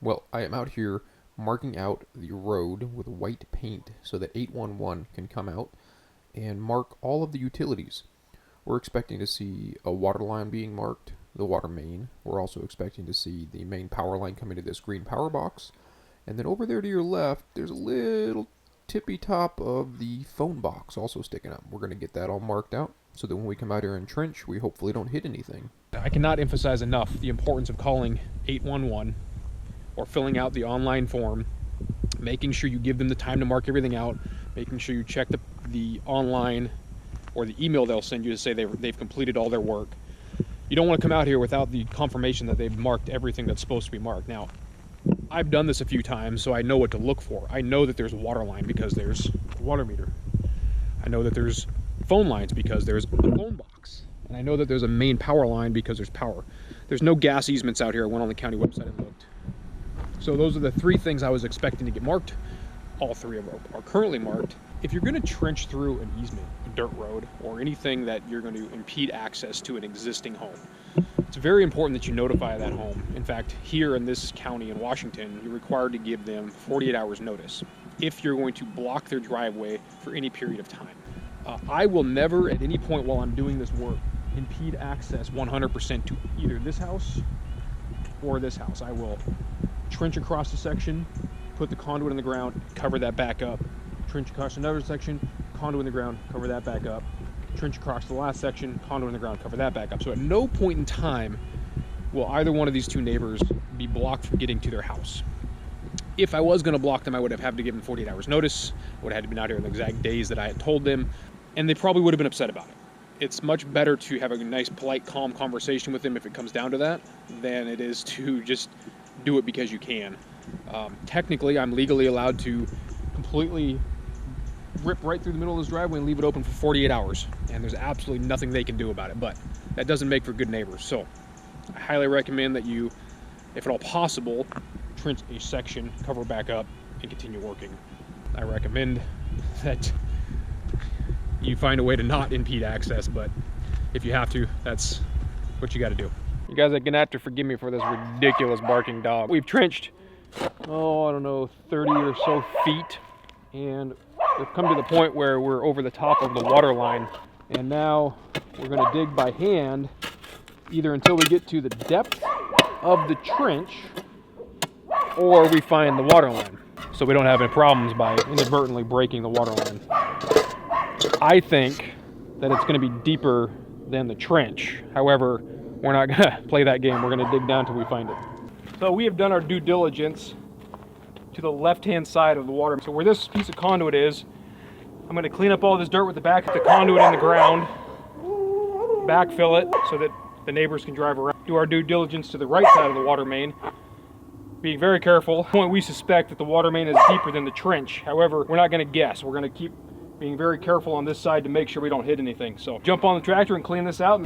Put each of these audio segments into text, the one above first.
Well, I am out here marking out the road with white paint so that 811 can come out and mark all of the utilities. We're expecting to see a water line being marked, the water main. We're also expecting to see the main power line coming to this green power box. And then over there to your left, there's a little tippy top of the phone box also sticking up. We're going to get that all marked out so that when we come out here and trench, we hopefully don't hit anything. I cannot emphasize enough the importance of calling 811 or filling out the online form, making sure you give them the time to mark everything out, making sure you check the online or the email they'll send you to say they've completed all their work. You don't want to come out here without the confirmation that they've marked everything that's supposed to be marked. Now, I've done this a few times, so I know what to look for. I know that there's a water line because there's a water meter. I know that there's phone lines because there's a phone box. And I know that there's a main power line because there's power. There's no gas easements out here. I went on the county website and looked. So those are the three things I was expecting to get marked. All three of them are currently marked. If you're going to trench through an easement, a dirt road, or anything that you're going to impede access to an existing home, it's very important that you notify that home. In fact, here in this county in Washington, you're required to give them 48 hours notice if you're going to block their driveway for any period of time. I will never at any point while I'm doing this work impede access 100% to either this house or this house. I will trench across the section, put the conduit in the ground, cover that back up, trench across another section, conduit in the ground, cover that back up, trench across the last section, conduit in the ground, cover that back up. So at no point in time will either one of these two neighbors be blocked from getting to their house. If I was going to block them, I would have had to give them 48 hours notice. I would have had to been out here in the exact days that I had told them, and they probably would have been upset about it. It's much better to have a nice, polite, calm conversation with them if it comes down to that, than it is to just do it because you can. Technically, I'm legally allowed to completely rip right through the middle of this driveway and leave it open for 48 hours, and there's absolutely nothing they can do about it, but that doesn't make for good neighbors. So I highly recommend that you, if at all possible, trench a section, cover back up, and continue working. I recommend that you find a way to not impede access, but if you have to, that's what you got to do. You guys are gonna have to forgive me for this ridiculous barking dog. We've trenched, I don't know, 30 or so feet, and we've come to the point where we're over the top of the water line, and now we're gonna dig by hand, either until we get to the depth of the trench, or we find the water line, so we don't have any problems by inadvertently breaking the water line. I think that it's going to be deeper than the trench. However, we're not going to play that game. We're going to dig down till we find it. So we have done our due diligence to the left-hand side of the water. So where this piece of conduit is, I'm going to clean up all this dirt with the back of the conduit in the ground, backfill it so that the neighbors can drive around. Do our due diligence to the right side of the water main, being very careful. We suspect that the water main is deeper than the trench. However, we're not going to guess. We're going to keep being very careful on this side to make sure we don't hit anything. So jump on the tractor and clean this out.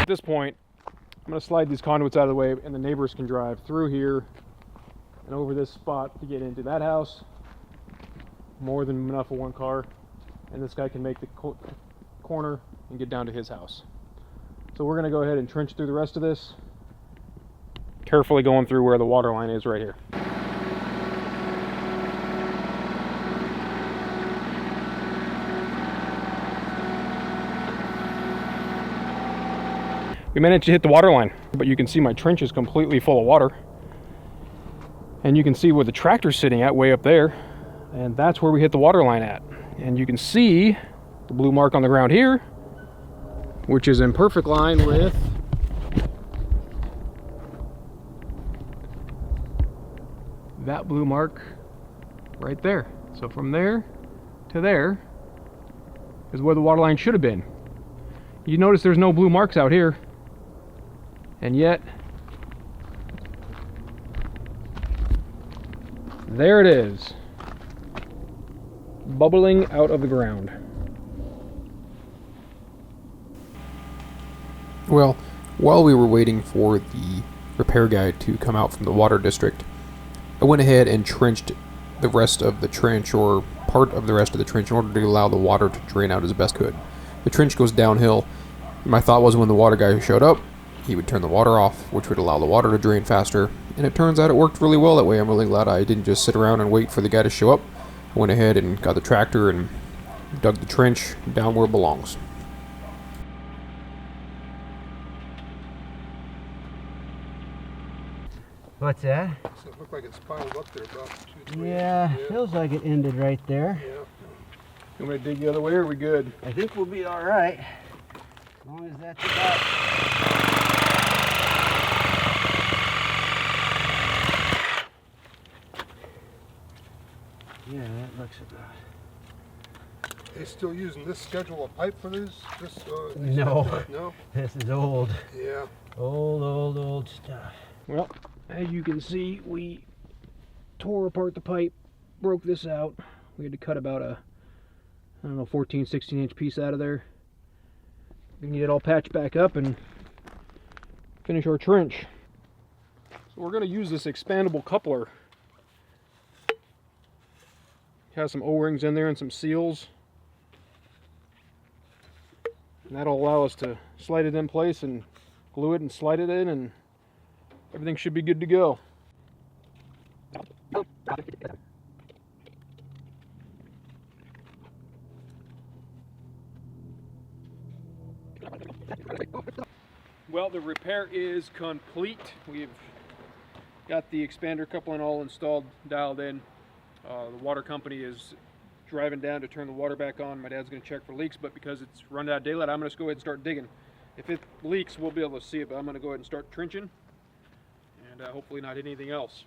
At this point, I'm going to slide these conduits out of the way, and the neighbors can drive through here and over this spot to get into that house. More than enough for one car, and this guy can make the corner and get down to his house. So we're going to go ahead and trench through the rest of this, carefully going through where the water line is right here. We managed to hit the water line, but you can see my trench is completely full of water. And you can see where the tractor's sitting at, way up there. and that's where we hit the water line at. And you can see the blue mark on the ground here, which is in perfect line with that blue mark right there. So from there to there is where the water line should have been. You notice there's no blue marks out here, and yet there it is, bubbling out of the ground. Well, while we were waiting for the repair guy to come out from the water district, I went ahead and trenched the rest of the trench, or part of the rest of the trench, in order to allow the water to drain out as best could. The trench goes downhill. My thought was when the water guy showed up, he would turn the water off, which would allow the water to drain faster, and it turns out it worked really well that way. I'm really glad I didn't just sit around and wait for the guy to show up. I went ahead and got the tractor and dug the trench down where it belongs. What's that? So it looked like it's piled up there about 2-3 Yeah, inches. feels like it ended right there. Yeah. You want me to dig the other way, or are we good? I think we'll be all right, as long as that's about. Yeah, that looks about. They still using this schedule of pipe for this? No. No? This is old, Yeah. old stuff. Well, as you can see, we tore apart the pipe, broke this out. We had to cut about a, I don't know, 14, 16 inch piece out of there. We can get it all patched back up and finish our trench. So we're going to use this expandable coupler. It has some O-rings in there and some seals. And that'll allow us to slide it in place and glue it and slide it in, and everything should be good to go. Well, the repair is complete. We've got the expander coupling all installed, dialed in. The water company is driving down to turn the water back on. My dad's going to check for leaks, but because it's run out of daylight, I'm going to go ahead and start digging. If it leaks, we'll be able to see it, but I'm going to go ahead and start trenching, and hopefully not hit anything else.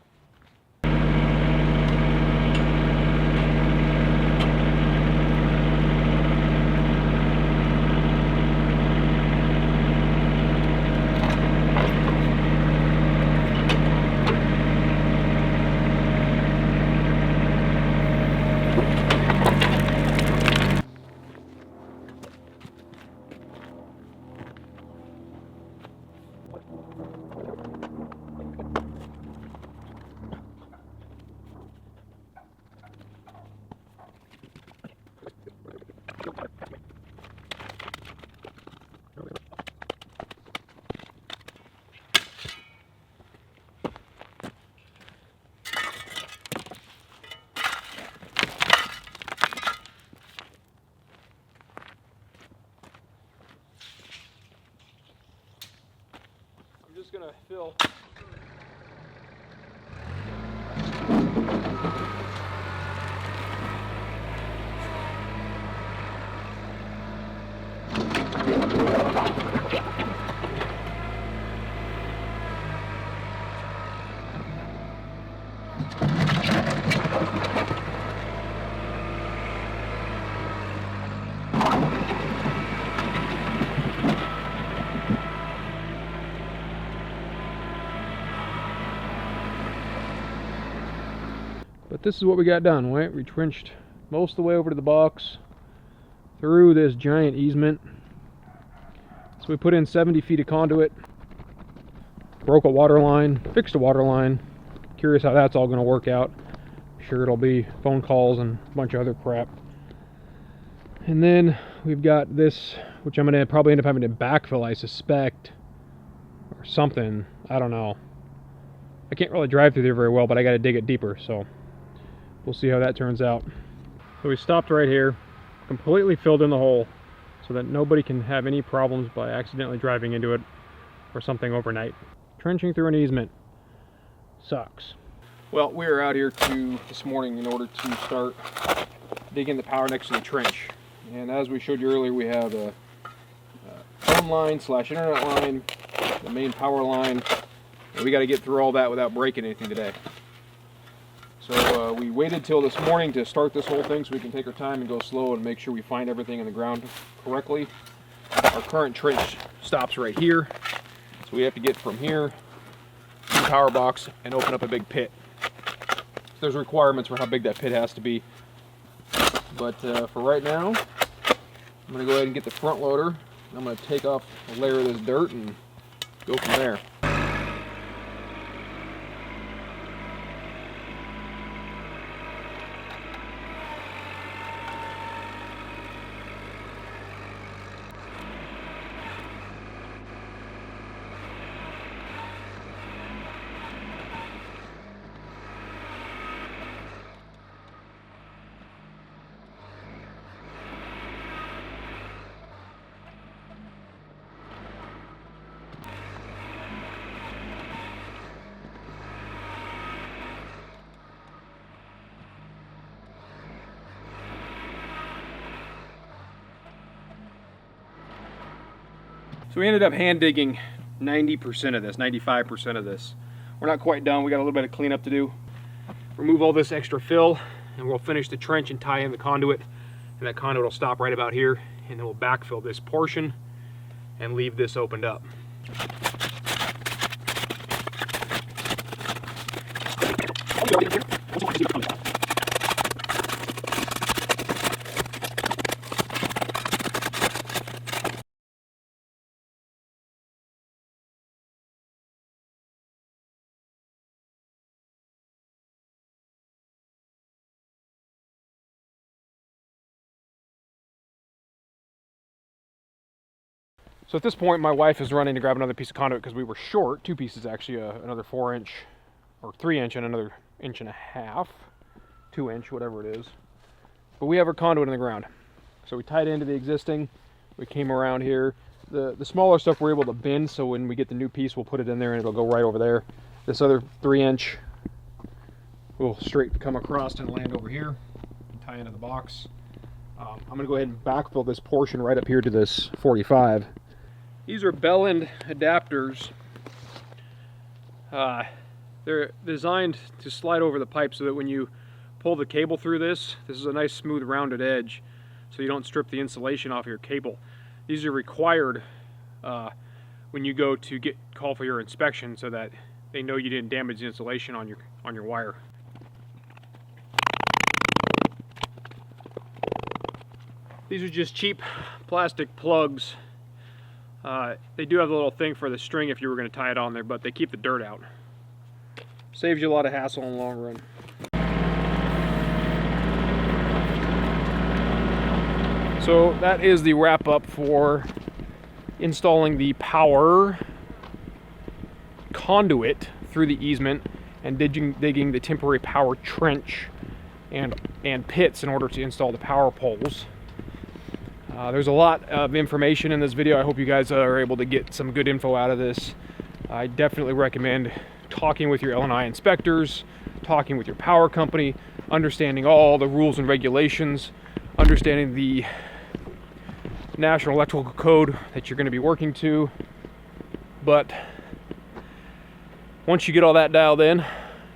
I'm just going to fill. But this is what we got done, right? We trenched most of the way over to the box through this giant easement. So we put in 70 feet of conduit, broke a water line, fixed a water line. Curious how that's all going to work out. I'm sure it'll be phone calls and a bunch of other crap. And then we've got this, which I'm going to probably end up having to backfill, I suspect, or something. I don't know. I can't really drive through there very well, but I got to dig it deeper, so we'll see how that turns out. So we stopped right here, completely filled in the hole so that nobody can have any problems by accidentally driving into it or something overnight. Trenching through an easement sucks. Well, we are out here this morning in order to start digging the power next to the trench. And as we showed you earlier, we have a phone line / internet line, the main power line, and we got to get through all that without breaking anything today. So we waited till this morning to start this whole thing so we can take our time and go slow and make sure we find everything in the ground correctly. Our current trench stops right here, so we have to get from here to the power box and open up a big pit. There's requirements for how big that pit has to be, but for right now, I'm going to go ahead and get the front loader. I'm going to take off a layer of this dirt and go from there. So we ended up hand digging 90% of this, 95% of this. We're not quite done. We got a little bit of cleanup to do. Remove all this extra fill, and we'll finish the trench and tie in the conduit. And that conduit will stop right about here, and then we'll backfill this portion and leave this opened up. So at this point, my wife is running to grab another piece of conduit because we were short, 2 pieces actually, another 4-inch or 3-inch and another 1.5 inch, 2-inch, whatever it is. But we have our conduit in the ground. So we tied into the existing, we came around here. The smaller stuff we're able to bend, so when we get the new piece, we'll put it in there and it'll go right over there. This other 3-inch will straight come across and land over here and tie into the box. I'm gonna go ahead and backfill this portion right up here to this 45. These are bell end adapters. They're designed to slide over the pipe so that when you pull the cable through this is a nice smooth rounded edge so you don't strip the insulation off your cable. These are required when you go to call for your inspection so that they know you didn't damage the insulation on your wire. These are just cheap plastic plugs. They do have a little thing for the string if you were going to tie it on there, but they keep the dirt out. Saves you a lot of hassle in the long run. So that is the wrap up for installing the power conduit through the easement and digging the temporary power trench and pits in order to install the power poles. There's a lot of information in this video. I hope you guys are able to get some good info out of this. I definitely recommend talking with your L&I inspectors, talking with your power company, understanding all the rules and regulations, understanding the National Electrical Code that you're going to be working to. But once you get all that dialed in,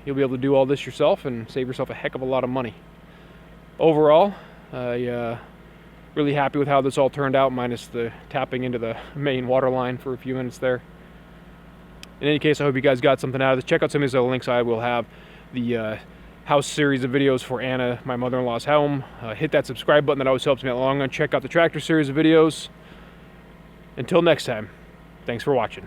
you'll be able to do all this yourself and save yourself a heck of a lot of money. Overall, really happy with how this all turned out, minus the tapping into the main water line for a few minutes there. In any case, I hope you guys got something out of this. Check out some of these other links. I will have the house series of videos for Anna, my mother-in-law's home. Hit that subscribe button, that always helps me out long. Check out the tractor series of videos. Until next time, thanks for watching.